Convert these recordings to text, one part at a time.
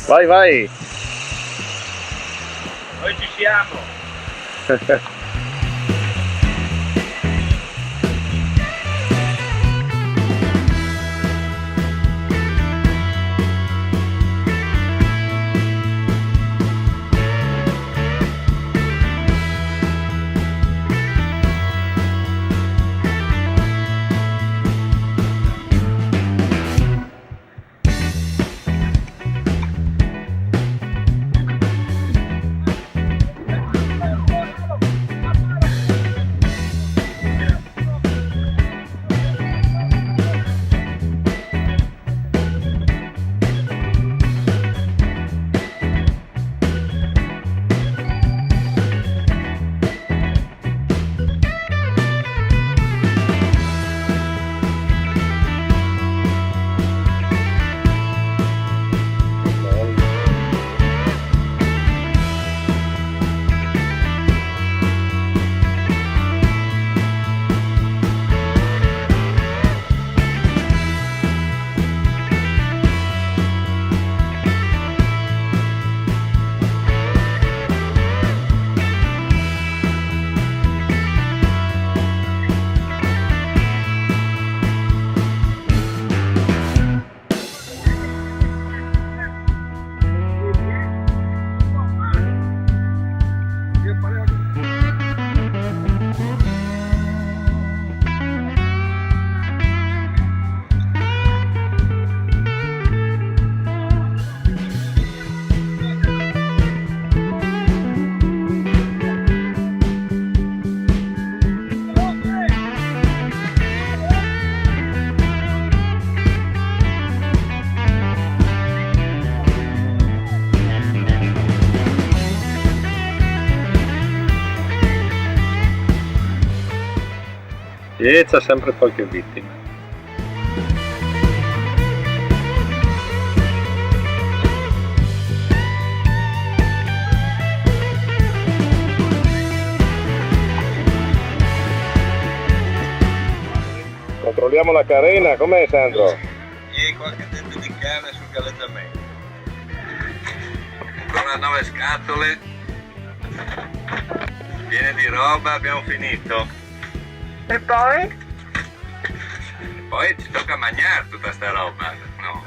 Vai, vai! Noi ci siamo! E c'è sempre qualche vittima. Controlliamo la carena, com'è Sandro? E qualche dente di canna sul galleggiamento. Ancora 9 scatole. Piene di roba, abbiamo finito. E poi? Poi ci tocca mangiare tutta sta roba, no?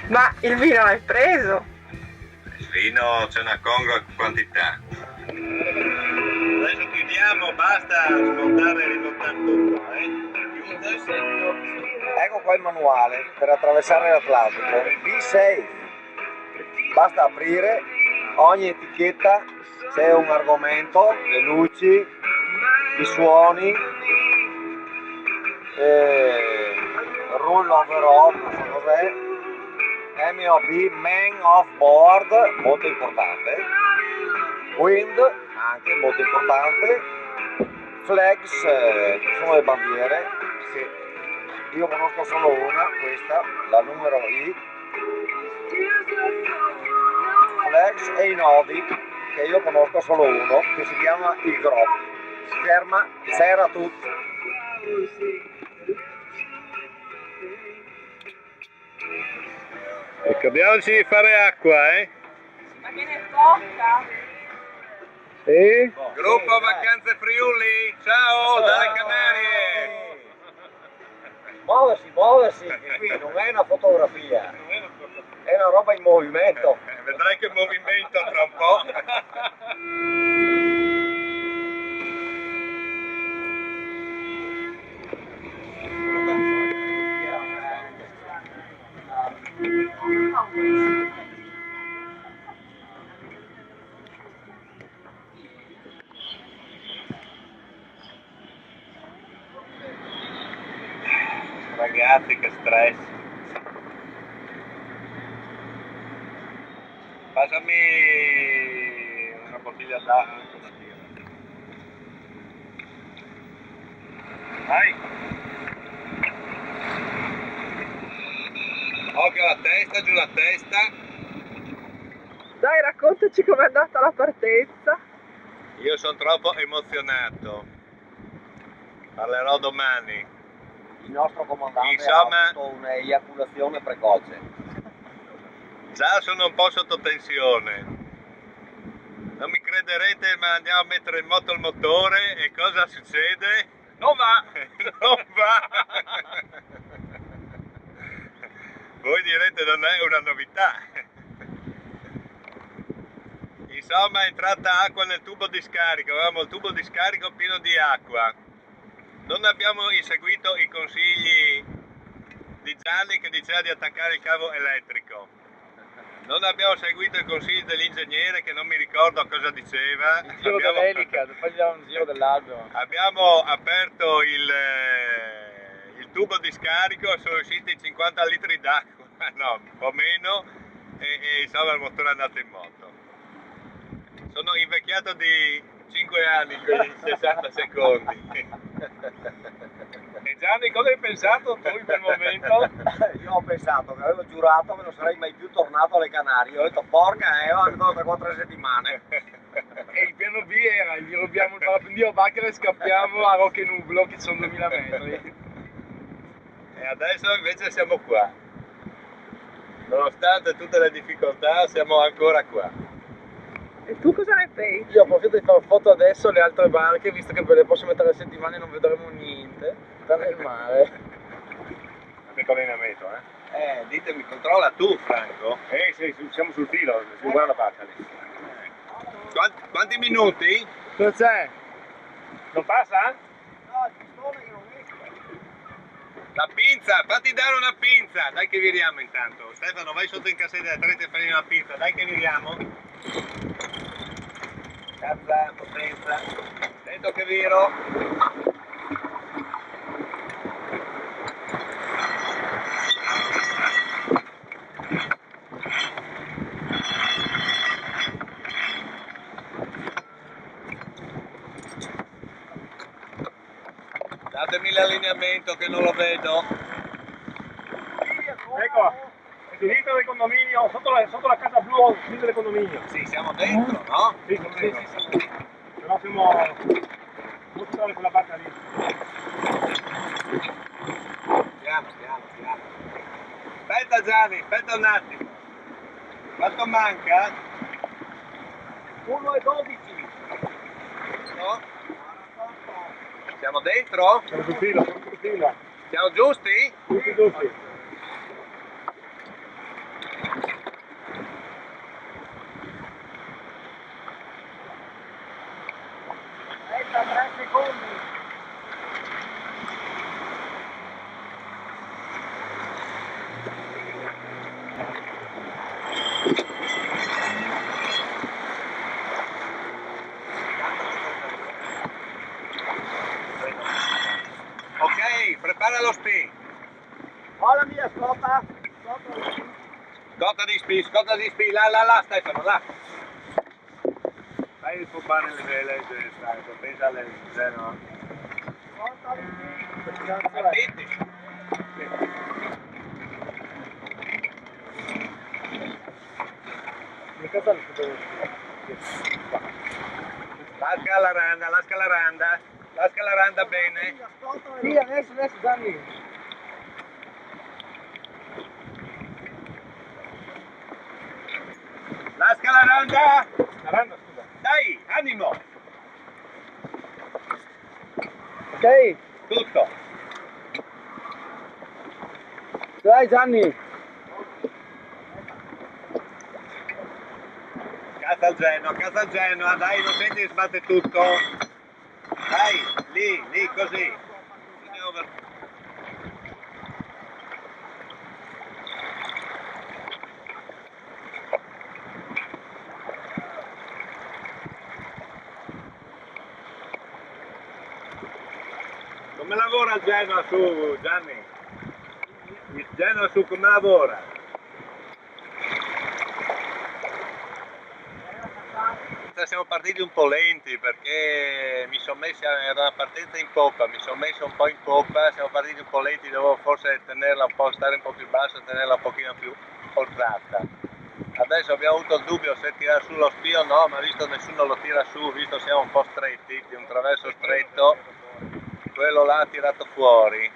Ma il vino l'hai preso? Il vino c'è una congrua quantità. Adesso chiudiamo, basta smontare e rimontare tutto, Ecco qua il manuale per attraversare l'Atlantico. Be safe. Basta aprire ogni etichetta, c'è un argomento, le luci, i suoni, rule of rope, non so cos'è, MOB, man of board, molto importante, wind, anche molto importante, flags, ci sono le bandiere, che io conosco solo una, questa, la numero I, flags e i nodi, che io conosco solo uno, che si chiama il drop. Si ferma, c'era tutto. Ricordiamoci di fare acqua, eh? Ma che ne tocca? Sì? Gruppo Vacanze Friuli, ciao dalle Canarie! Muoversi, che qui non è una fotografia, è una roba in movimento. Vedrai che movimento tra un po'. Ragazzi, che stress. Passami una bottiglia d'acqua. Vai. Occhio alla testa, giù la testa. Dai, raccontaci com'è andata la partenza. Io sono troppo emozionato. Parlerò domani. Il nostro comandante Insomma, ha avuto un'eiaculazione precoce. Già sono un po' sotto tensione. Non mi crederete, ma andiamo a mettere in moto il motore e cosa succede? Non va! Non va! Voi direte non è una novità. Insomma è entrata acqua nel tubo di scarico, avevamo il tubo di scarico pieno di acqua. Non abbiamo eseguito i consigli di Gianni che diceva di attaccare il cavo elettrico. Non abbiamo seguito i consigli dell'ingegnere che non mi ricordo cosa diceva. Il giro dell'elica, poi diamo un giro dell'albero. Abbiamo aperto il tubo di scarico e sono usciti 50 litri d'acqua, no, un po' meno, e insomma il motore è andato in moto. Sono invecchiato di 5 anni in quei 60 secondi. E Gianni, cosa hai pensato tu in quel momento? Io ho pensato che avevo giurato che non sarei mai più tornato alle Canarie. Ho detto porca avevo tra 4 settimane. E il piano B era, gli rubiamo il parapendio a Bacchera e scappiamo a Rocche Nublo che sono 2000 metri. E adesso invece siamo qua. Nonostante tutte le difficoltà siamo ancora qua. E tu cosa ne pensi? Io approfitto di fare foto adesso alle altre barche, visto che per le prossime 3 settimane non vedremo niente, tranne il mare. Che allenamento, ditemi, controlla tu Franco. Sì, siamo sul filo, si guarda la barca lì. Quanti minuti? Cosa c'è? Non passa? No, il pistone che non esce. La pinza, fatti dare una pinza, dai che viriamo intanto. Stefano, vai sotto in cassetta e trete e prendi una pinza, dai che viriamo. Cazza, potenza. Sento che viro. Datemi l'allineamento che non lo vedo. Ecco, è finito del condominio, sotto la casa blu, finito del condominio. Sì, siamo dentro, no? Sì, siamo dentro. Però siamo molto con la barca lì. Piano, piano, piano. Aspetta Gianni, aspetta un attimo. Quanto manca? 1,12. No? Siamo dentro? Siamo sul filo, siamo sul filo. Siamo giusti? Tutti, tutti. Aspetta 3 secondi. Ok, prepara lo spin. Ho la mia scotta. Scotta di spin, là Stefano, là. Fai il pompare le vele, Franco, pensa alle no? Scotta di Attenti. Lasca la randa bene. Sì, adesso Gianni. Lasca la randa. La randa, scusa. Dai, animo. Ok, Tutto. dai Gianni. Cazza al Genoa, dai, non senti che sbatte tutto. Dai, lì, così. Come lavora il Genoa su, Gianni? Il Genoa su come lavora? Siamo partiti un po' lenti perché mi sono messo, era una partenza in poppa, mi sono messo un po' in poppa, siamo partiti un po' lenti, dovevo forse tenerla un po', stare un po' più bassa, tenerla un pochino più forzata. Adesso abbiamo avuto il dubbio se tirare su lo spio o no, ma visto che nessuno lo tira su, visto che siamo un po' stretti, di un traverso stretto, quello là ha tirato fuori.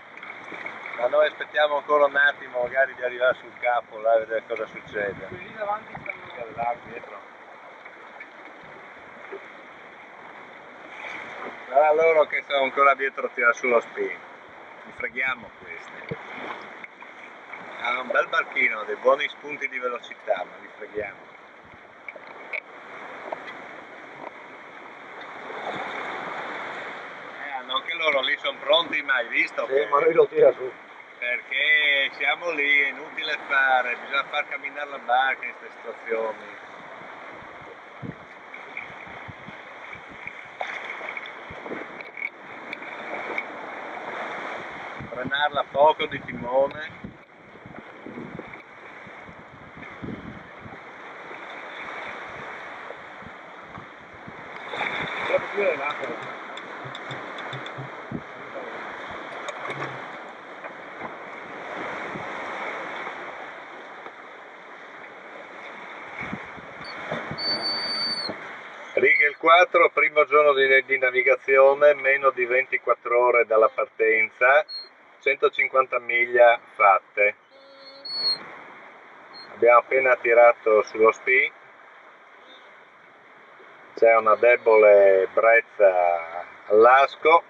Ma noi aspettiamo ancora un attimo magari di arrivare sul capo là a vedere cosa succede. Quelli lì davanti stanno là dietro. Sarà loro che sono ancora dietro a tirare sullo spin. Li freghiamo questi. Hanno un bel barchino, dei buoni spunti di velocità, ma li freghiamo. Anche loro lì sono pronti, ma hai visto? Sì, ma lui lo tira su. Perché siamo lì, è inutile fare, bisogna far camminare la barca in queste situazioni. Frenarla poco di timone. Troppo più l'acqua. Rigel 4, primo giorno di navigazione, meno di 24 ore dalla partenza, 150 miglia fatte. Abbiamo appena tirato sullo spin, c'è una debole brezza all'asco.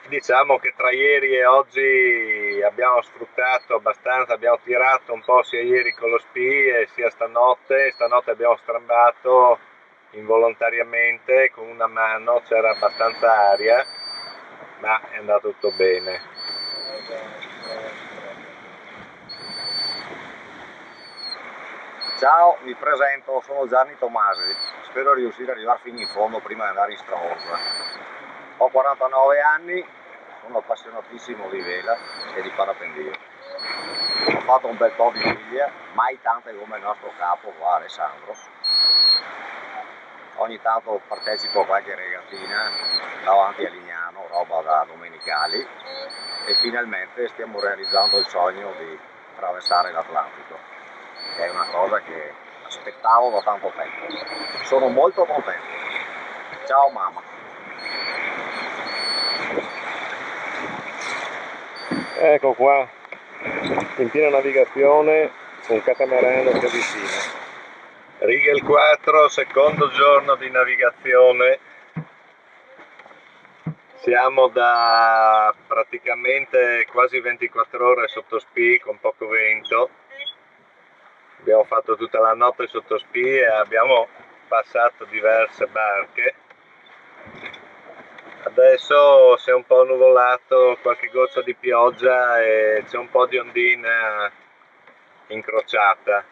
Diciamo che tra ieri e oggi abbiamo sfruttato abbastanza, abbiamo tirato un po' sia ieri con lo SPI e sia stanotte abbiamo strambato involontariamente con una mano, c'era abbastanza aria, ma è andato tutto bene. Ciao, mi presento, sono Gianni Tomasi, spero di riuscire ad arrivare fino in fondo prima di andare in straordine. Ho 49 anni, sono appassionatissimo di vela e di parapendio. Ho fatto un bel po' di figlie, mai tante come il nostro capo qua, Alessandro. Ogni tanto partecipo a qualche regatina davanti a Lignano, roba da domenicali, e finalmente stiamo realizzando il sogno di attraversare l'Atlantico, che è una cosa che aspettavo da tanto tempo. Sono molto contento. Ciao mamma. Ecco qua, in piena navigazione, un catamarano che avvicina. Rigel 4, secondo giorno di navigazione. Siamo da praticamente quasi 24 ore sotto SPI con poco vento. Abbiamo fatto tutta la notte sotto SPI e abbiamo passato diverse barche. Adesso si è un po' nuvolato, qualche goccia di pioggia e c'è un po' di ondina incrociata.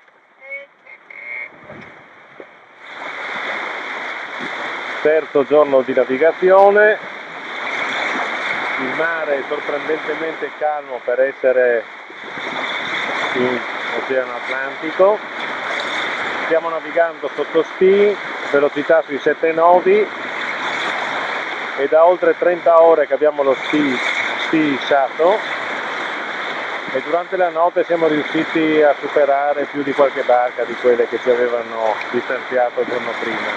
Terzo giorno di navigazione, il mare è sorprendentemente calmo per essere in Oceano Atlantico. Stiamo navigando sotto SPI, velocità sui 7 nodi. E da oltre 30 ore che abbiamo lo SPI isciato e durante la notte siamo riusciti a superare più di qualche barca di quelle che ci avevano distanziato il giorno prima.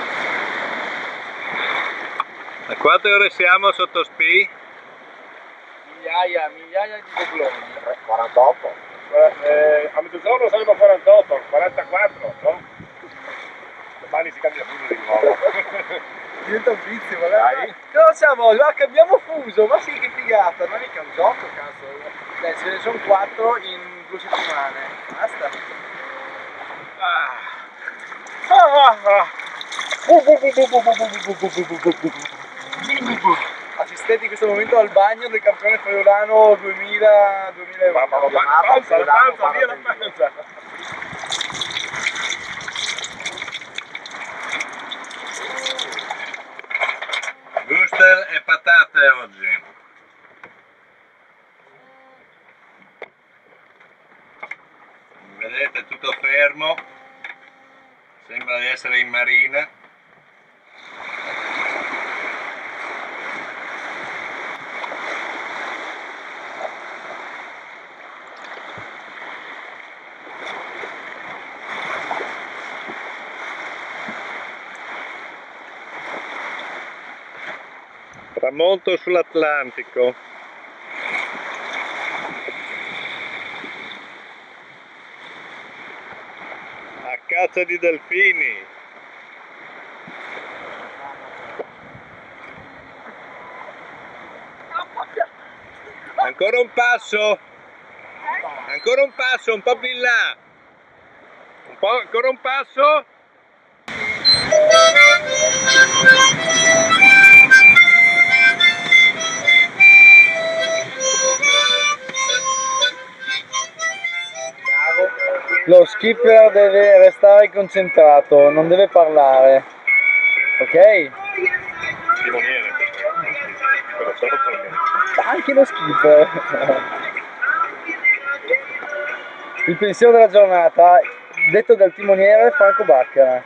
A quante ore siamo sotto SPI? Migliaia di dobloni. 48. A mezzogiorno saremo a 48, 44, no? Domani si cambia fuso di nuovo. Diventa un vizio, magari. No, siamo là che abbiamo fuso, ma sì, che figata, non è mica un gioco, cazzo. Beh, ce ne sono 4 in 2 settimane. Basta. Assistenti in questo momento al bagno del campione friulano 2000. La panza, via la panza. Wurstel e patate oggi. Vedete, tutto fermo, sembra di essere in marina. Tramonto sull'Atlantico. cazzo di delfini. Ancora un passo, un po' più in là, ancora un passo. Lo skipper deve restare concentrato, non deve parlare, ok? Timoniere, però solo per me. Anche lo skipper. Il pensiero della giornata, detto dal timoniere Franco Baccara.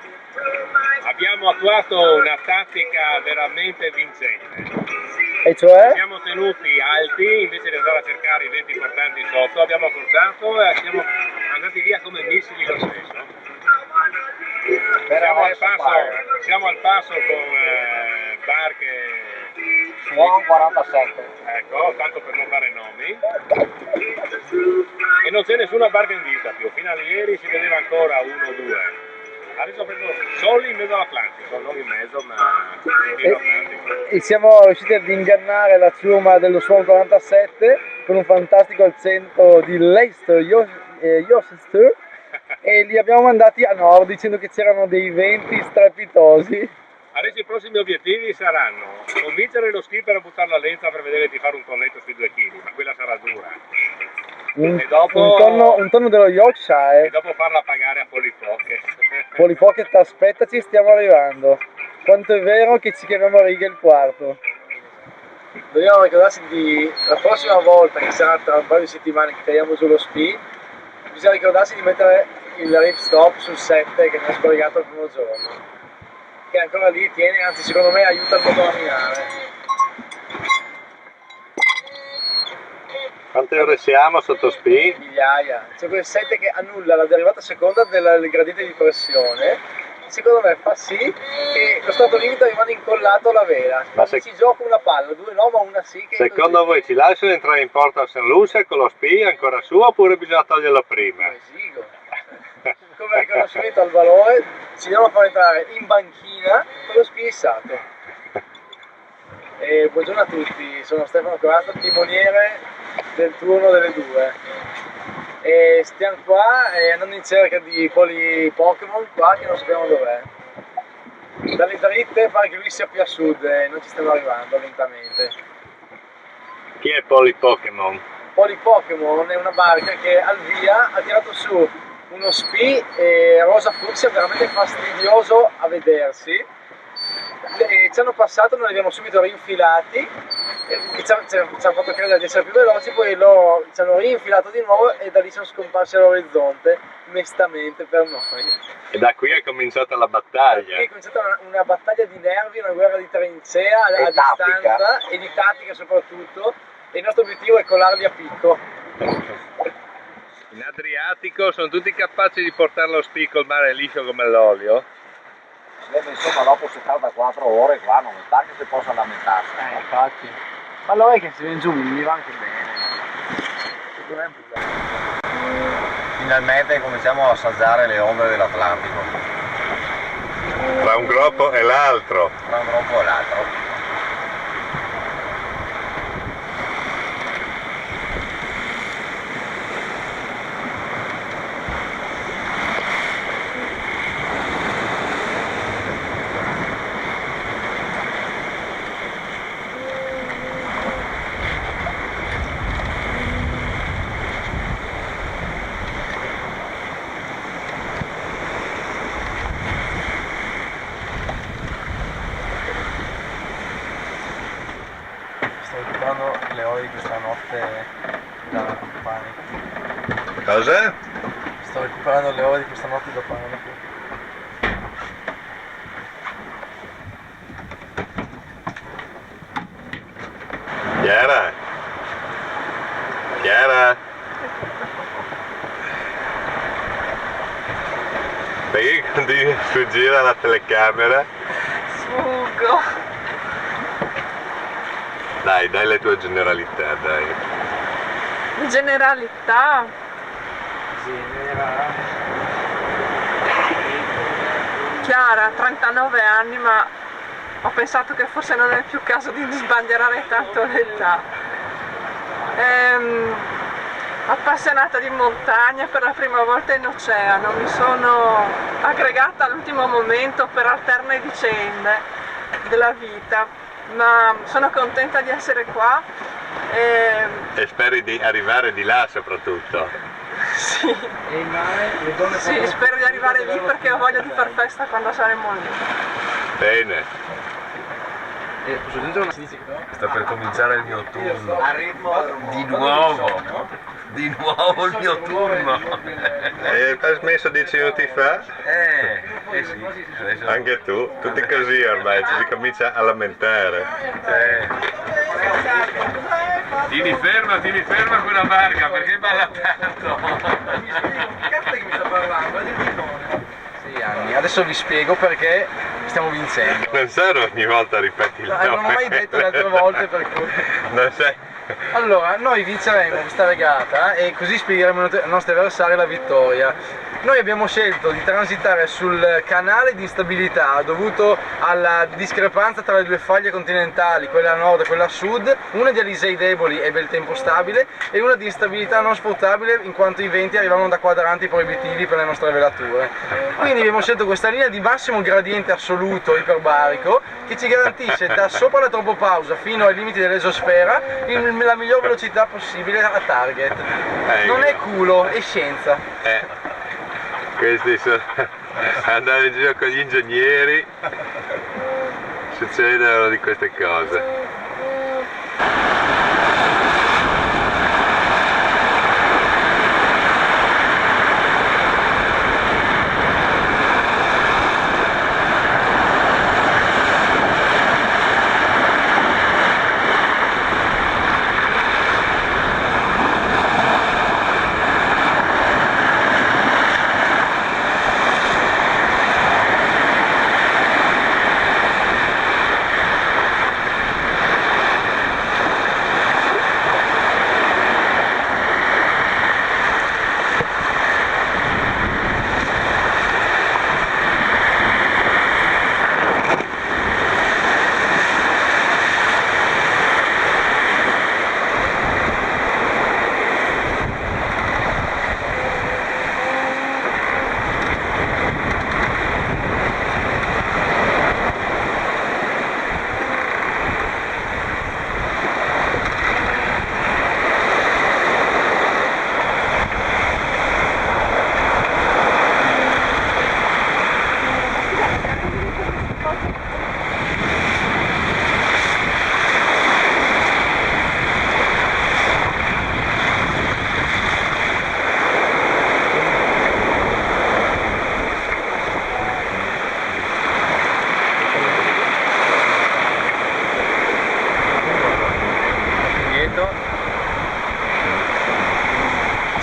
Abbiamo attuato una tattica veramente vincente. E cioè? Siamo tenuti alti, invece di andare a cercare i venti portanti sotto, abbiamo accorciato e siamo andati via come missili lo stesso. Siamo al passo con barche Swan 47. ecco, tanto per non fare nomi, e non c'è nessuna barca in vista più. Fino a ieri si vedeva ancora uno o due. Adesso prendo soli in mezzo all'Atlantico, non in mezzo, ma in Atlantico. E siamo riusciti ad ingannare la ciurma dello Swan 47 con un fantastico accento di Leicester, Yorkshire, e li abbiamo mandati a nord dicendo che c'erano dei venti strepitosi. Adesso i prossimi obiettivi saranno convincere lo skipper a buttare la lenza per vedere di fare un tonnetto sui 2 kg, ma quella sarà dura. Un dopo tonno dello Yorkshire. E dopo farla pagare a Polly Pocket. Polly Pocket, aspettaci, stiamo arrivando. Quanto è vero che ci chiamiamo Riga il quarto. Dobbiamo ricordarci di la prossima volta, che sarà tra un paio di settimane che tiriamo giù lo SPI, bisogna ricordarsi di mettere il rip stop sul 7 che non è scollegato il primo giorno, che ancora lì tiene, anzi secondo me aiuta il motore a minare. Quante ore siamo sotto SPI? Migliaia. C'è quel 7 che annulla la derivata seconda del gradiente di pressione, secondo me fa sì che lo stato limite rimane incollato alla vela. Ma se ci gioca una palla, due no, ma una sì. Che secondo voi ci lasciano entrare in porto a St. Lucia con lo SPI ancora su, oppure bisogna toglierlo prima? Esigo. Come riconoscimento al valore ci devono far entrare in banchina con lo SPI issato. E buongiorno a tutti, sono Stefano Corazza, timoniere del turno delle 2, e stiamo qua andando in cerca di Polly Pokémon qua che non sappiamo dov'è. Dalle dritte pare che lui sia più a sud e noi ci stiamo arrivando lentamente. Chi è Polly Pokémon? Polly Pokémon è una barca che al via ha tirato su uno SPI rosa fucsia veramente fastidioso a vedersi. E ci hanno passato, noi li abbiamo subito rinfilati, ci hanno fatto credere di essere più veloci, poi loro ci hanno rinfilato di nuovo e da lì sono scomparsi all'orizzonte, mestamente per noi. E da qui è cominciata la battaglia. Da qui è cominciata una battaglia di nervi, una guerra di trincea a distanza e di tattica soprattutto, e il nostro obiettivo è collarli a picco. In Adriatico sono tutti capaci di portare lo SPI col mare liscio come l'olio? Insomma dopo 74 ore qua non mi pare che si possa lamentarsi. Infatti. Ma allora è che se viene giù mi va anche bene. Finalmente cominciamo a assaggiare le onde dell'Atlantico. Tra un groppo e l'altro. Tra un groppo e l'altro. Sto recuperando le ore di questa notte da panico. Cosa? Sto recuperando le ore di questa notte da panico. Chiara? Chiara? Perché continui a sfuggire alla telecamera? Sfuggo. Dai, dai le tue generalità, dai. Generalità. Chiara, 39 anni, ma ho pensato che forse non è più caso di sbandierare tanto l'età. Appassionata di montagna, per la prima volta in oceano, mi sono aggregata all'ultimo momento per alterne vicende della vita, ma sono contenta di essere qua. E speri di arrivare di là soprattutto. Sì. Sì, spero di arrivare lì perché ho voglia di far festa quando saremo lì. Bene. Sta per cominciare il mio turno. Di nuovo il mio turno. Hai smesso 10 minuti fa? Sì. Adesso... Anche tu? Tutti così ormai, ci si comincia a lamentare. Tieni ferma quella barca perché balla tanto. Anni. Adesso vi spiego perché stiamo vincendo. Non sarò ogni volta ripeti il nome. Non ho mai detto le altre volte per cui... Non sai? Allora, noi vinceremo questa regata e così spiegheremo ai nostri avversari la vittoria. Noi abbiamo scelto di transitare sul canale di instabilità dovuto alla discrepanza tra le due faglie continentali, quella a nord e quella a sud, una di alisei deboli e bel tempo stabile e una di instabilità non sportabile in quanto i venti arrivavano da quadranti proibitivi per le nostre velature. Quindi abbiamo scelto questa linea di massimo gradiente assoluto iperbarico che ci garantisce da sopra la tropopausa fino ai limiti dell'esosfera la miglior velocità possibile a target. Non è culo, è scienza. Questi sono andare in giro con gli ingegneri, succedono di queste cose.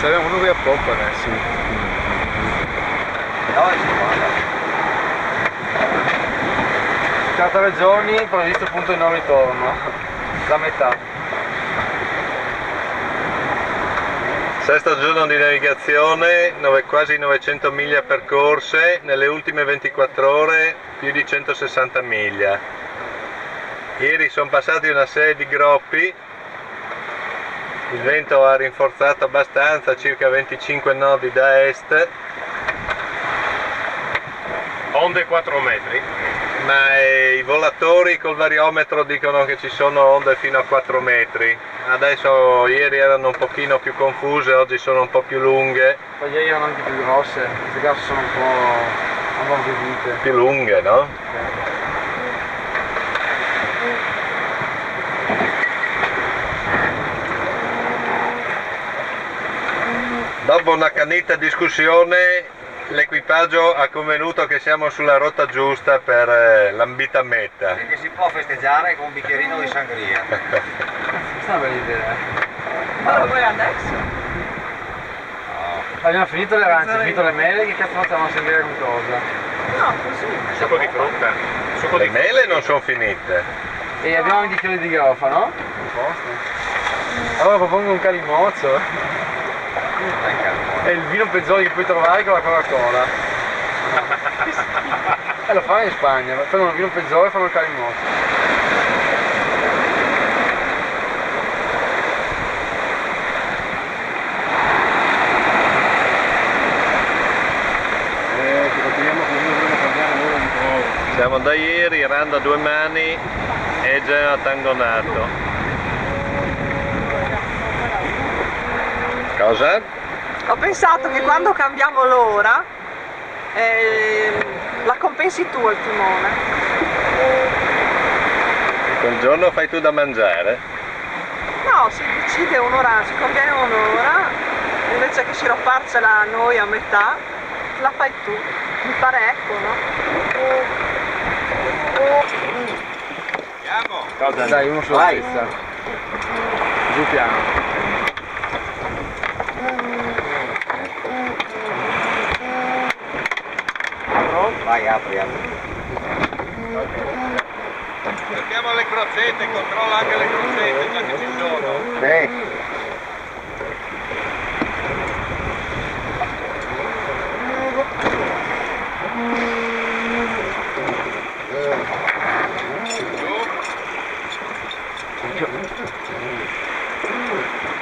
Saremo uno qui a poppa adesso. Dove si guarda? Carta regioni, previsto punto di non ritorno. La metà. Sesto giorno di navigazione, quasi 900 miglia percorse, nelle ultime 24 ore più di 160 miglia. Ieri sono passati una serie di groppi, il vento ha rinforzato abbastanza, circa 25 nodi da est. Onde 4 metri. Ma i volatori col variometro dicono che ci sono onde fino a 4 metri. Adesso ieri erano un pochino più confuse, oggi sono un po' più lunghe. Poi ieri erano anche più grosse, in questo caso sono un po' ammorbidite. Più lunghe, no? Dopo una canita discussione, l'equipaggio ha convenuto che siamo sulla rotta giusta per l'ambita meta. E che si può festeggiare con un bicchierino di sangria. Questa è una bella idea. Ma lo vuoi adesso? Abbiamo finito le arance, finito le mele, che cazzo facciamo a sentire qualcosa? No, così. Succo di frutta. Succo Le di mele non sono finite. E abbiamo 20 kg di garofano? A posto. Allora propongo un calimozzo. È il vino peggiore che puoi trovare con la Coca-Cola. Lo fanno in Spagna, fanno il vino peggiore e fanno il calimosto. Siamo da ieri, Randa a 2 mani e Genoa Tangonato. Cosa? Ho pensato che quando cambiamo l'ora la compensi tu il timone. Quel giorno fai tu da mangiare? No, si decide un'ora, ci conviene un'ora, invece che sciropparcela a noi a metà, la fai tu. Mi pare ecco, no? Cosa? Dai, uno sulla testa. Giù piano. Vai, apri. Cerchiamo le crocette, controlla anche le crocette, già che ci sono. Sì.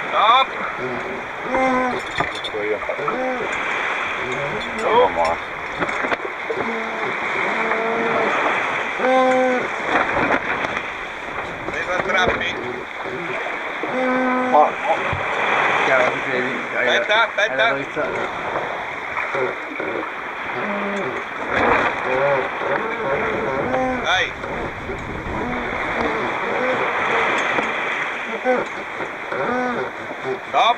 Stop! Vedo attrappi. Aspetta. Dai. Stop.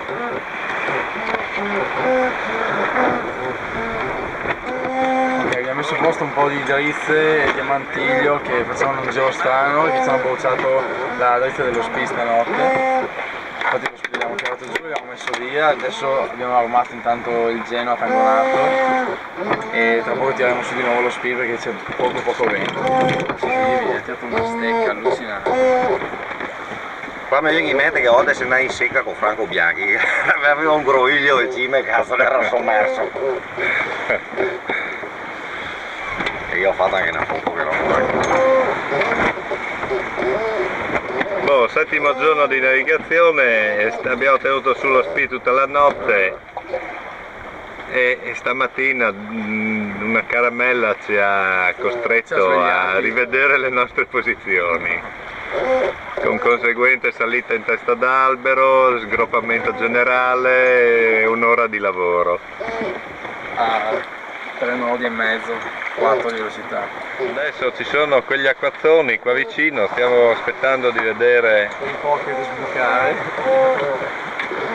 Ok, abbiamo messo a posto un po' di drizze e diamantiglio che facevano un giro strano e che ci hanno bruciato la drizza dello spis stanotte. Infatti lo spis l'abbiamo tirato giù, l'abbiamo messo via, adesso abbiamo armato intanto il Genoa Tangonato e tra poco tireremo su di nuovo lo spis perché c'è poco vento. Via, ha tirato una stecca allucinante. Qua mi viene in mente che oggi se andai in secca con Franco Bianchi, aveva un groviglio e cime cazzo era sommerso. E io ho fatto anche una foto che lo Boh, settimo giorno di navigazione e abbiamo tenuto sullo SPI tutta la notte e stamattina una caramella ci ha costretto a rivedere le nostre posizioni. Con conseguente salita in testa d'albero, sgroppamento generale e un'ora di lavoro. A 3 nodi e mezzo, 4 di velocità. Adesso ci sono quegli acquazzoni qua vicino, stiamo aspettando di vedere, Un po' che da sbucare.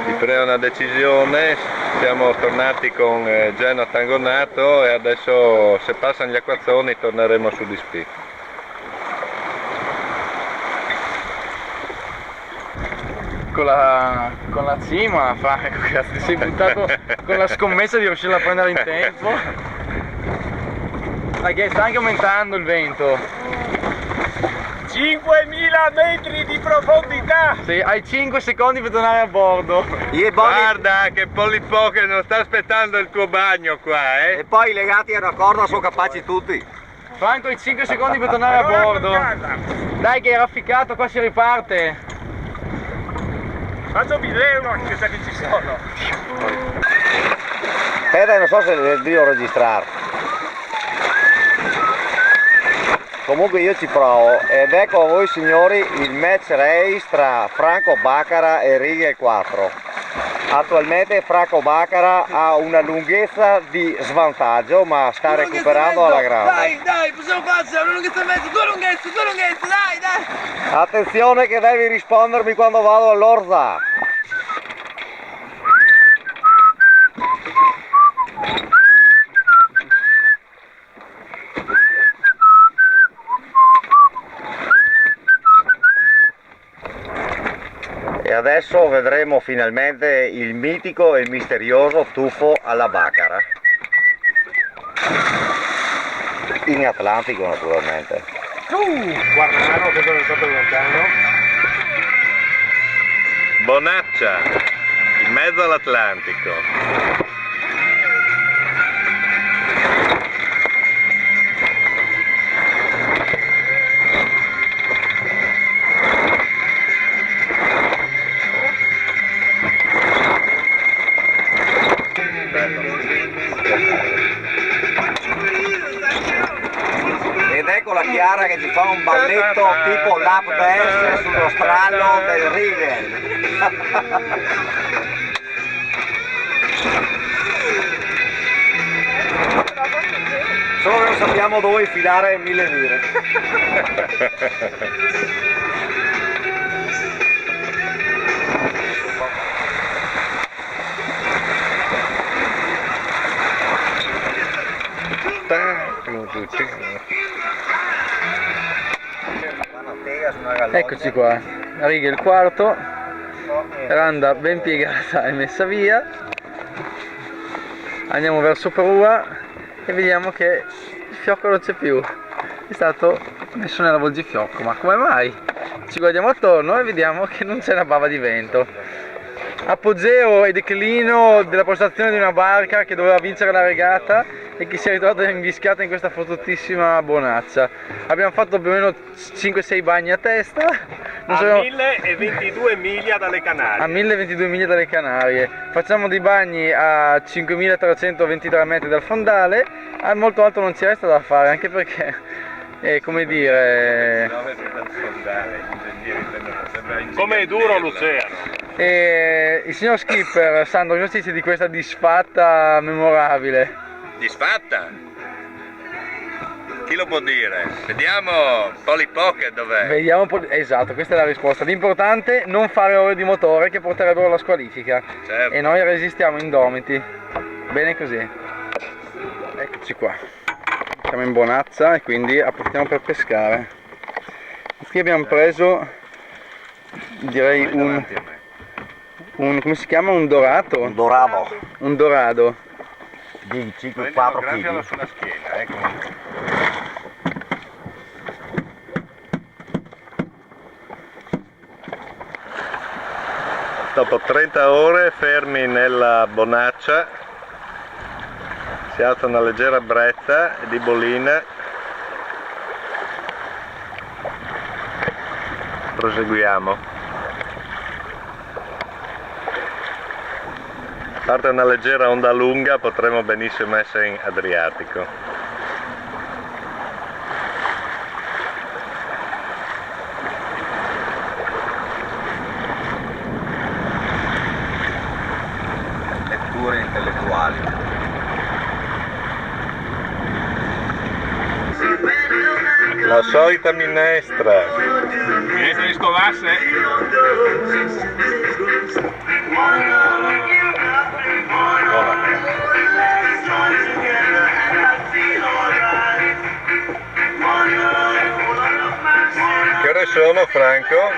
di prendere una decisione. Siamo tornati con Genoa Tangonato e adesso se passano gli acquazzoni torneremo su di SPI. Con la cima, Franco, cazzo, ti sei buttato con la scommessa di riuscire a prendere in tempo. Perché sta anche aumentando il vento. 5.000 metri di profondità! Sì, hai 5 secondi per tornare a bordo. Guarda che Polippo che non sta aspettando il tuo bagno qua, E poi legati a una corda sono capaci tutti. Franco, hai 5 secondi per tornare a bordo. Dai che è rafficato, qua si riparte. Faccio video anche se che ci sono. Aspetta, non so se devo registrare. Comunque io ci provo ed ecco a voi signori il match race tra Franco Baccara e Rigel 4. Attualmente Franco Baccara ha una lunghezza di svantaggio ma sta recuperando alla grande. Dai, possiamo farcela, una lunghezza e mezzo, due lunghezze, dai! Attenzione che devi rispondermi quando vado all'orza. E adesso vedremo finalmente il mitico e misterioso tuffo alla Baccara. In Atlantico naturalmente. Guarda, che sono stato lontano. Bonaccia, in mezzo all'Atlantico. Ed ecco la Chiara che ci fa un balletto tipo lap dance sullo strallo del Rigel. Solo che non sappiamo dove infilare 1000 lire. Eccoci qua, riga il quarto, randa ben piegata e messa via. Andiamo verso prua e vediamo che il fiocco non c'è più, è stato messo nella volgifiocco. Ma come mai? Ci guardiamo attorno e vediamo che non c'è una bava di vento. Apogeo e declino della prestazione di una barca che doveva vincere la regata e che si è ritrovata invischiata in questa fottutissima bonaccia. Abbiamo fatto più o meno 5-6 bagni a testa. A 1022 miglia dalle Canarie. A 1022 miglia dalle Canarie. Facciamo dei bagni a 5323 metri dal fondale. A molto alto non ci resta da fare, anche perché, come dire... Come è duro l'oceano. Il signor skipper Sandro, cosa dice di questa disfatta memorabile? Disfatta? Chi lo può dire? Vediamo Polly Pocket dov'è? Vediamo un po'. Esatto, questa è la risposta. L'importante è non fare ore di motore che porterebbero alla squalifica. Certo. E noi resistiamo indomiti. Bene così. Eccoci qua. Siamo in bonazza e quindi approfittiamo per pescare. Qui abbiamo preso, direi un come si chiama? Un dorato? Un dorado. Un dorado. Di 5-4 kg. Sulla schiena, ecco. Dopo 30 ore fermi nella bonaccia si alza una leggera brezza di bolina. Proseguiamo. Parte una leggera onda lunga, potremmo benissimo essere in Adriatico. Letture intellettuali. La solita minestra. Minestra di scovasse. Che ore sono, Franco?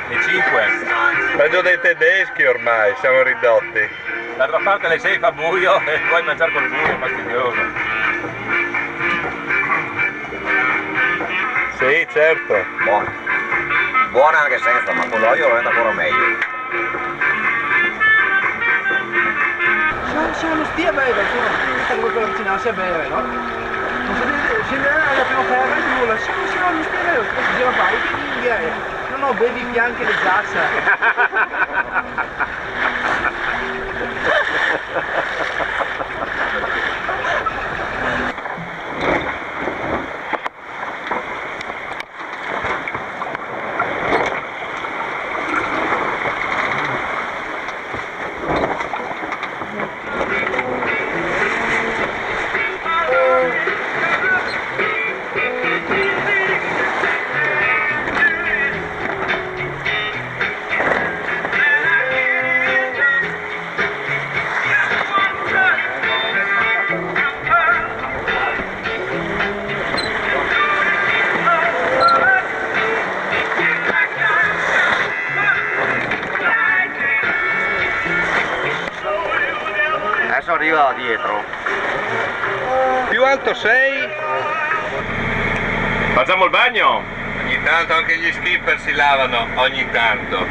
Le 5. Peggio dei tedeschi ormai, siamo ridotti. D'altra parte alle 6 fa buio e puoi mangiare col buio, è fastidioso. Sì, certo. Buona. Buona anche senza, ma con l'olio lo rende ancora meglio. Siamo non stia a bere, stanno per avvicinarsi a bere, no? Non so se la prima ferma e nulla, siamo non stia a bere, si gira qua, no, bevi bianche le giaccia. Adesso arriva da dietro. Più alto sei? Facciamo il bagno? Ogni tanto anche gli skipper si lavano, ogni tanto.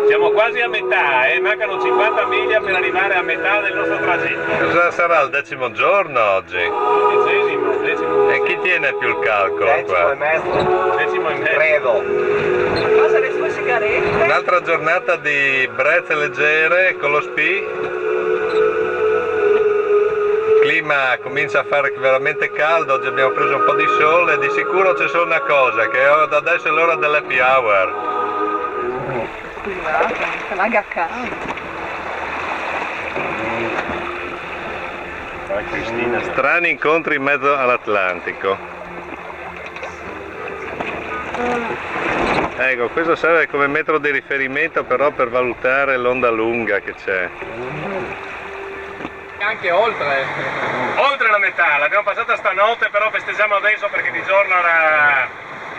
Siamo quasi a metà, mancano 50 miglia per arrivare a metà del nostro tragitto. Cosa sarà? al 10° giorno oggi. 10° E chi tiene più il calcolo 10 qua? e mezzo, 10° credo. Cosa le sue sigarette? Un'altra giornata di brezze leggere con lo spi. Il clima comincia a fare veramente caldo, oggi abbiamo preso un po' di sole e di sicuro c'è solo una cosa, che da adesso è l'ora dell'happy hour. Scusate, la gaccana. Cristina. Strani incontri in mezzo all'Atlantico. Ecco, questo serve come metro di riferimento però per valutare l'onda lunga che c'è. Anche oltre. Oltre la metà, l'abbiamo passata stanotte, però festeggiamo adesso perché di giorno era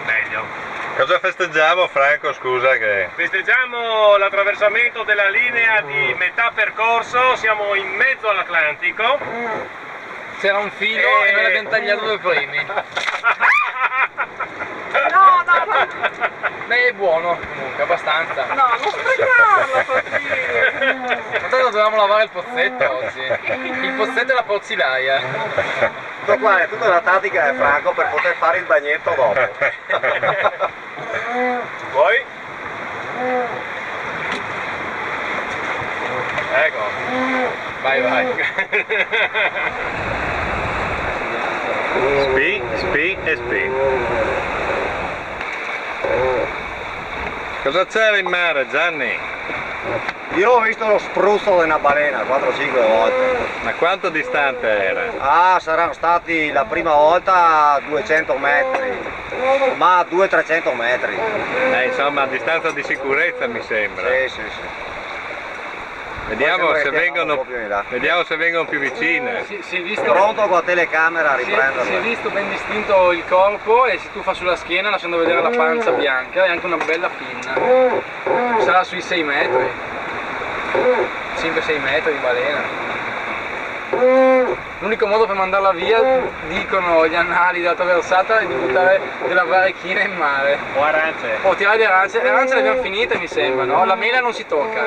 meglio. Cosa festeggiamo, Franco? Scusa che... Festeggiamo l'attraversamento della linea di metà percorso, siamo in mezzo all'Atlantico. C'era un filo e noi l'abbiamo tagliato due primi. No, no, no, Beh, è buono comunque, abbastanza. no, non sprecarla così. Tanto dovevamo lavare il pozzetto oggi. Il pozzetto e la porzilaia. Tutto qua è tutta la tattica è Franco per poter fare il bagnetto dopo. Poi? Ecco. Vai, vai. Spi, spi e spi. Cosa c'era in mare, Gianni? Io ho visto lo spruzzo di una balena 4-5 volte. Ma quanto distante era? Ah, saranno stati la prima volta a 200 metri, ma 200-300 metri. Insomma, a distanza di sicurezza mi sembra. Sì, sì, sì. Vediamo Poi se sembra che vengono, un po' più in là. vediamo se vengono più vicine. Si è visto, Pronto con la telecamera a si è riprenderlo. visto ben distinto il corpo e si tuffa sulla schiena lasciando vedere la pancia bianca e anche una bella pinna. Sarà sui 6 metri. 5-6 metri di balena. L'unico modo per mandarla via, dicono gli annali della traversata, è di buttare della varechina in mare. O arance. O tirare le arance le abbiamo finite mi sembra, no? La mela non si tocca,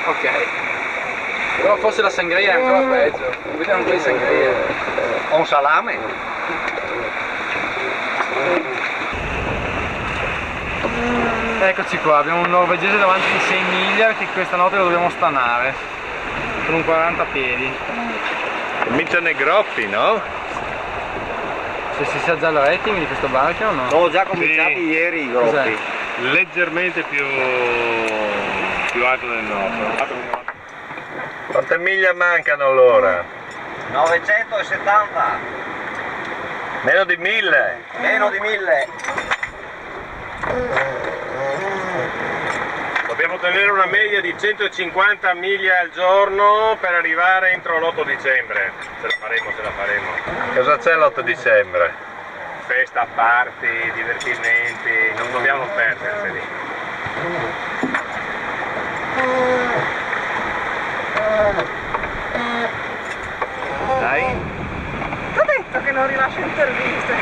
Ok. Però forse la sangria è ancora peggio. Vediamo un po' di sangria. Ho un salame. Eccoci qua, abbiamo un norvegese davanti di 6 miglia che questa notte lo dobbiamo stanare. Con un 40 piedi. Cominciano i groppi, no? Se si sa già il rating di questo barco o no? Ho già cominciati ieri i Cos'è? gruppi. Leggermente più alto del nostro. Quante miglia mancano allora? 970, Meno di 1000? meno di 1000. Dobbiamo tenere una media di 150 miglia al giorno per arrivare entro l'8 dicembre. Ce la faremo, ce la faremo. Cosa c'è l'8 dicembre? Festa, party, divertimenti, non dobbiamo perderceli. Dai? T'ho detto che non rilascio interviste.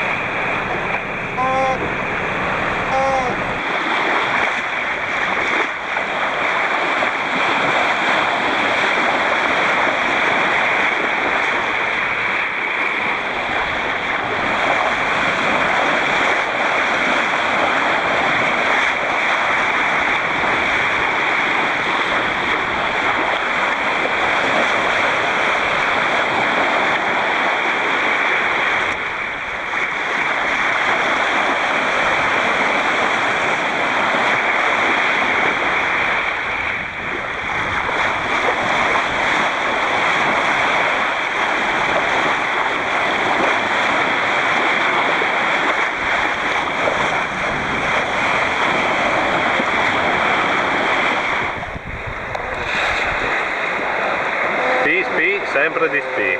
Spi, sempre di spi.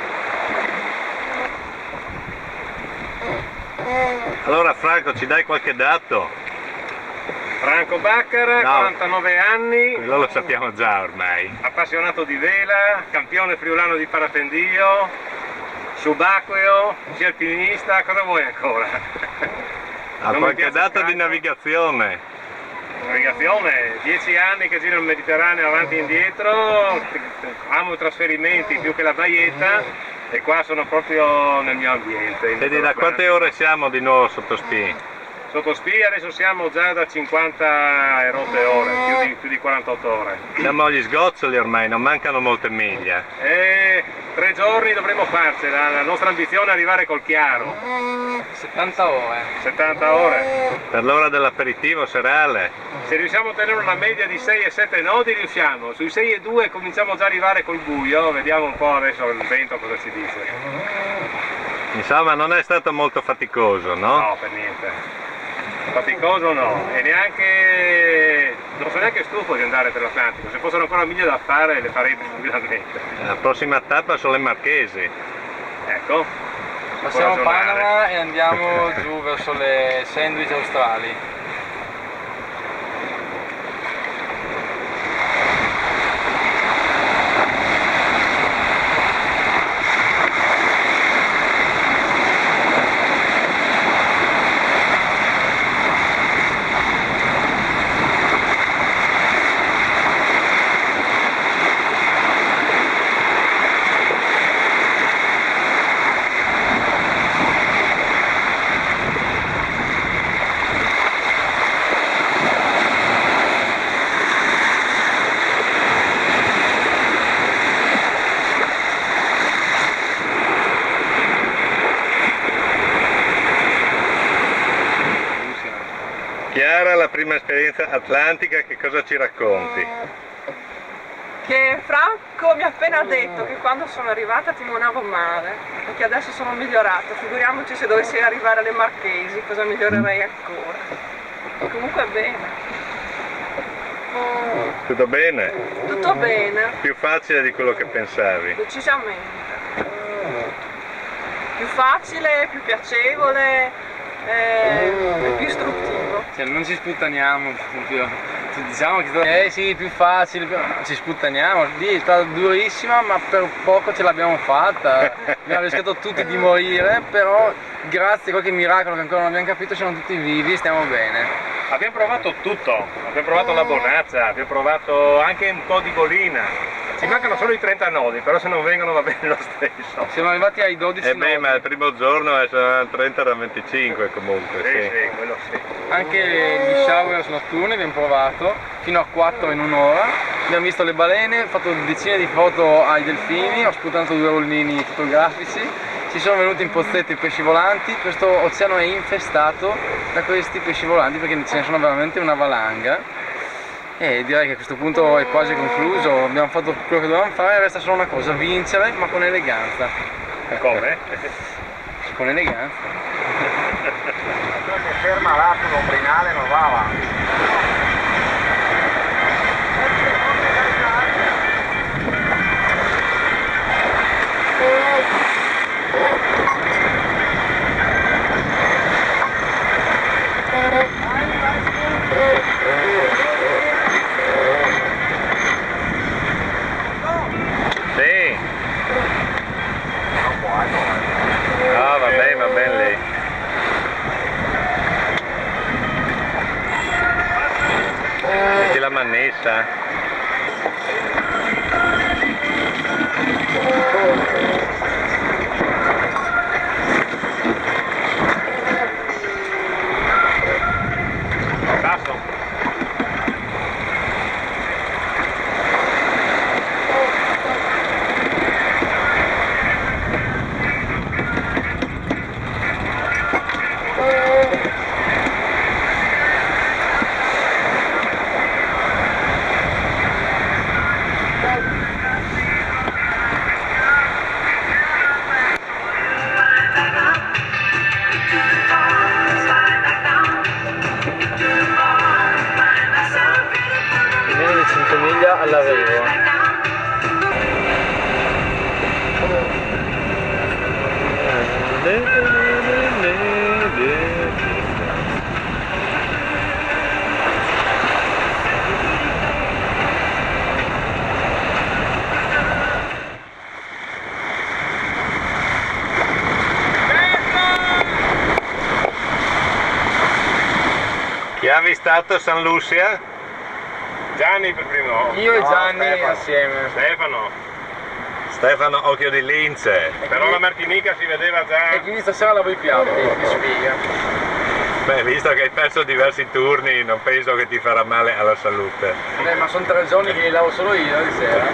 Allora Franco, ci dai qualche dato? Franco Baccara, No. 49 anni, Quello lo sappiamo già ormai. appassionato di vela, campione friulano di parapendio, subacqueo, sci alpinista, cosa vuoi ancora? Ha Non mi qualche piace dato di scacco. navigazione? navigazione, 10 anni che giro il Mediterraneo avanti e indietro, amo i trasferimenti più che la baglietta e qua sono proprio nel mio ambiente. Vedi, da quante ore siamo di nuovo sotto spi? Sotto spi adesso siamo già da 50 e rotte ore, più di 48 ore. Siamo agli sgoccioli ormai, non mancano molte miglia. 3 giorni dovremo farcela, la nostra ambizione è arrivare col chiaro. 70 ore. 70 ore. Per l'ora dell'aperitivo serale. Se riusciamo a tenere una media di 6 e 7 nodi riusciamo, sui 6 e 2 cominciamo già ad arrivare col buio, vediamo un po' adesso il vento cosa ci dice. Insomma, non è stato molto faticoso, no? No, per niente. Faticoso no, e neanche, non sono neanche stufo di andare per l'Atlantico, se fossero ancora miglia da fare le farei tranquillamente. La prossima tappa sono le Marchesi. Ecco. Passiamo Panama e andiamo giù verso le Sandwich australi. Chiara, la prima esperienza atlantica, che cosa ci racconti? Che Franco mi ha appena detto che quando sono arrivata timonavo male e che adesso sono migliorata, figuriamoci se dovessi arrivare alle Marchesi cosa migliorerei ancora. E comunque bene. Tutto bene? Tutto bene, Più facile di quello che pensavi? decisamente. Più facile, più piacevole e più istruttivo. Cioè, non ci sputtaniamo più. Diciamo che sì, più facile, ci sputtaniamo, lì è stata durissima ma per poco ce l'abbiamo fatta, abbiamo rischiato tutti di morire, però grazie a qualche miracolo che ancora non abbiamo capito siamo tutti vivi e stiamo bene. Abbiamo provato tutto, abbiamo provato la bonazza, abbiamo provato anche un po' di bolina, ci mancano solo i 30 nodi, però se non vengono va bene lo stesso. Siamo arrivati ai 12 nodi. Ma il primo giorno erano 30 da 25 comunque, Sì, quello sì. Anche gli shower notturni abbiamo provato, fino a 4 in un'ora, abbiamo visto le balene, ho fatto decine di foto ai delfini, ho sputato 2 rollini fotografici, ci sono venuti in pozzetto i pesci volanti, questo oceano è infestato da questi pesci volanti perché ce ne sono veramente una valanga e direi che a questo punto è quasi concluso, abbiamo fatto quello che dovevamo fare, resta solo una cosa, vincere ma con eleganza. Come? Con eleganza. Si ferma là sull'ombrinale, non va avanti. Sì. Ah, va bene lei. Metti la mannessa. Basso. Meno di 5 miglia all'arrivo. Chi ha vistato San Lucia? Gianni per primo. Io e Gianni Stefano. assieme. Stefano Occhio di Lince. Però la Martinica si vedeva già. E quindi stasera lavo i piatti di sfiga. Beh, visto che hai perso diversi turni, non penso che ti farà male alla salute. Ma sono 3 giorni che li lavo solo io di sera.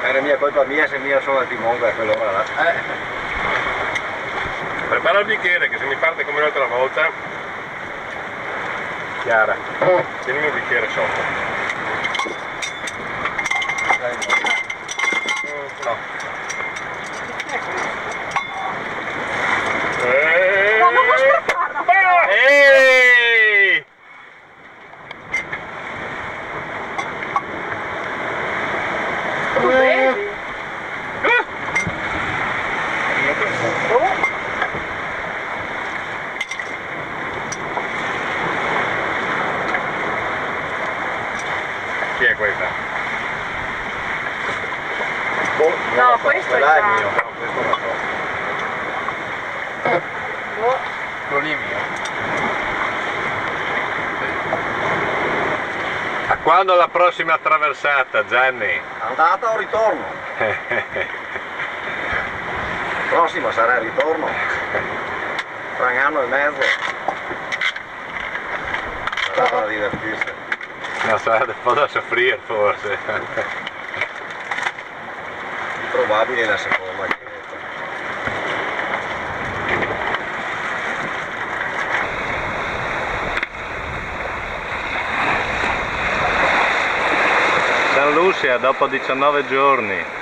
Era mia colpa mia se mia sono al timone a quell'ora là. Prepara il bicchiere che se mi parte come l'altra volta. Chiara, tienimi un bicchiere sotto. No. Ehi! Tu vedi? Chi è questa? No, questo è Là è già. mio. No, questo non so. Boh. Quello lì è mio. A quando la prossima traversata, Gianni? Andata o ritorno? Prossima sarà il ritorno. Fra un anno e mezzo. Sarà da divertirsi. No, sarà un po' da soffrire forse. Probabile la seconda che San Lucia dopo 19 giorni.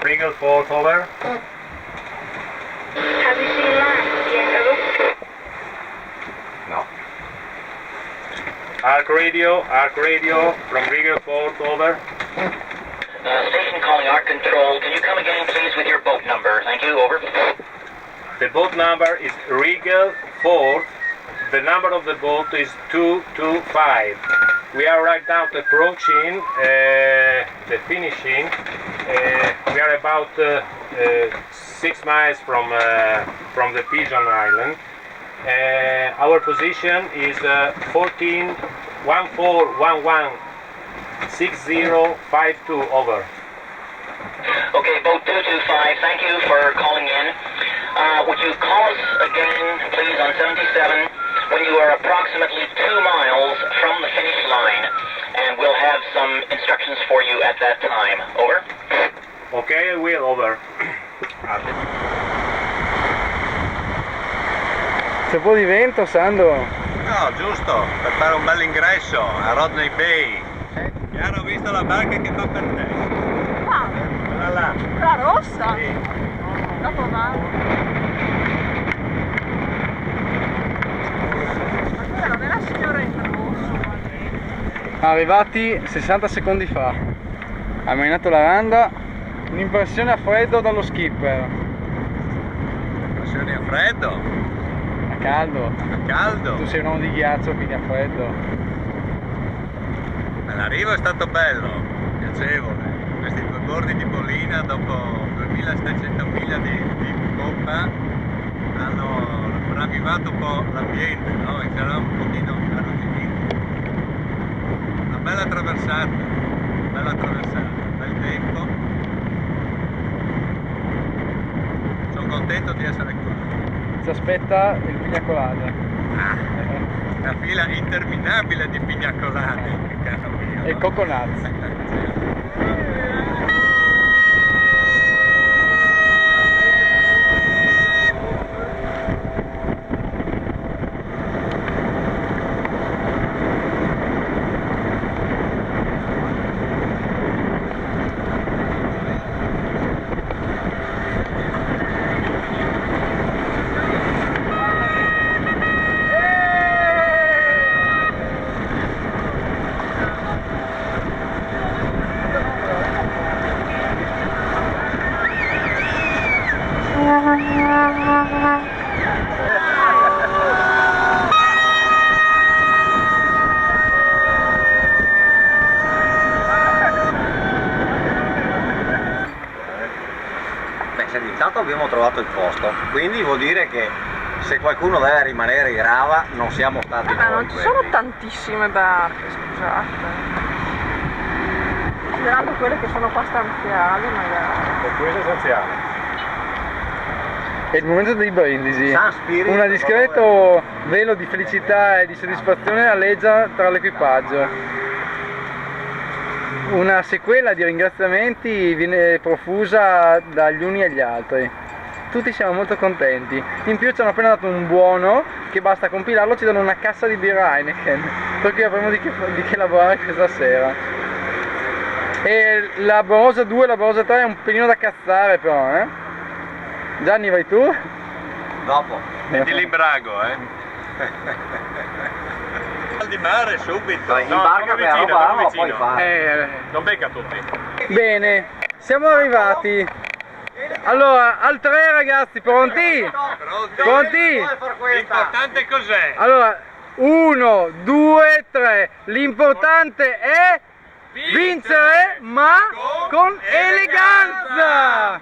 Regal Fort over. Have you seen land yet, ever? No. Arc radio from Regal Fort over. Station calling ARC Control. Can you come again, please, with your boat number? Thank you, over. The boat number is Regal Fort. The number of the boat is 225. We are right now approaching the finishing. We are about 6 miles from the Pigeon Island. Our position is 14116052, over. Okay, boat 225, thank you for calling in. Would you call us again, please, on 77 when you are approximately 2 miles from the finish line, and we'll have some instructions for you at that time. Over. Okay, I will, over. C'è un po' di vento, Sandro? No, giusto, per fare un bel ingresso a Rodney Bay. Chiaro, ho visto la barca che fa per te. Quella là. La rossa? Sì. Dopo vado. Ma quella non è la signora in rosso? Arrivati 60 secondi fa. Ha menato la randa. Un'impressione a freddo dallo skipper. Pressioni a freddo, A caldo. a caldo. Tu sei un uomo di ghiaccio, quindi a freddo. L'arrivo è stato bello, piacevole. Questi 2 bordi di Polina dopo 2700 miglia di poppa hanno ravvivato un po' l'ambiente, no? E c'era un pochino arrugginito. Una bella traversata, bel tempo. Sono contento di essere qua. Ci aspetta il pina colada. Una fila interminabile di pina colade, che cazzo mio. E coconuts. senti, intanto abbiamo trovato il posto, quindi vuol dire che se qualcuno deve rimanere in Rava non siamo stati noi. Non ci sono tantissime barche, scusate. Considerando quelle che sono qua stanziali magari. Per questo è essenziale. È il momento dei brindisi. San Spirito, Un discreto velo di felicità e di soddisfazione alleggia tra l'equipaggio. Una sequela di ringraziamenti viene profusa dagli uni agli altri. Tutti siamo molto contenti. In più ci hanno appena dato un buono che basta compilarlo, ci danno una cassa di birra Heineken. Per cui avremo di che lavorare questa sera. E la Borosa 2 e la Borosa 3 è un pelino da cazzare però, eh? Gianni, vai tu? Dopo. Metti l'imbrago, Al di mare subito. In barca per vicino, roba vicino. lo puoi fare. Non becca tutti. Bene, siamo arrivati. Allora, al 3 ragazzi, pronti? Pronti? L'importante cos'è? Allora, 1, 2, 3. L'importante è vincere, ma con eleganza!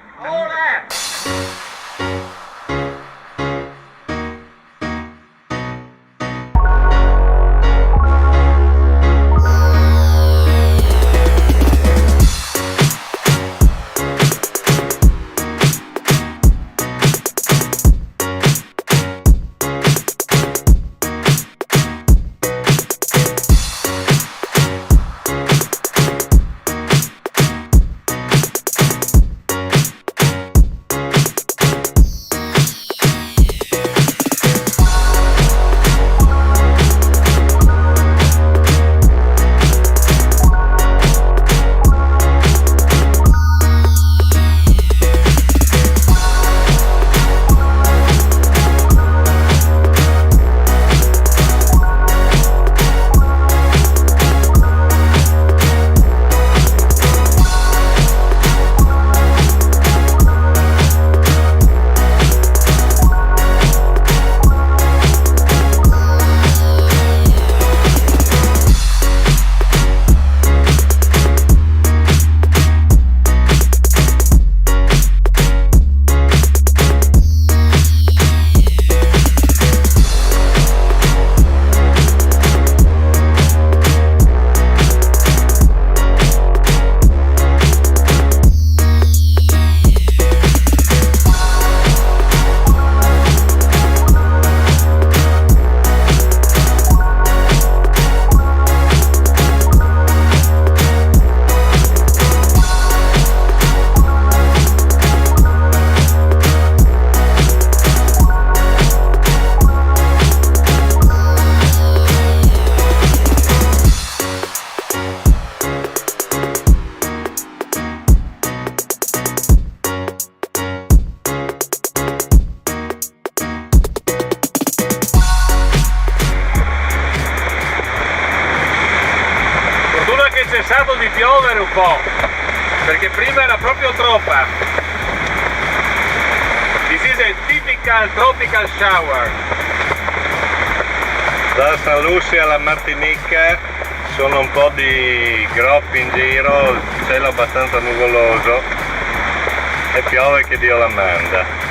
È cessato di piovere un po', perché prima era proprio troppa. This is a typical tropical shower. Da San Lucia alla Martinica sono un po' di groppi in giro, cielo abbastanza nuvoloso e piove che Dio la manda.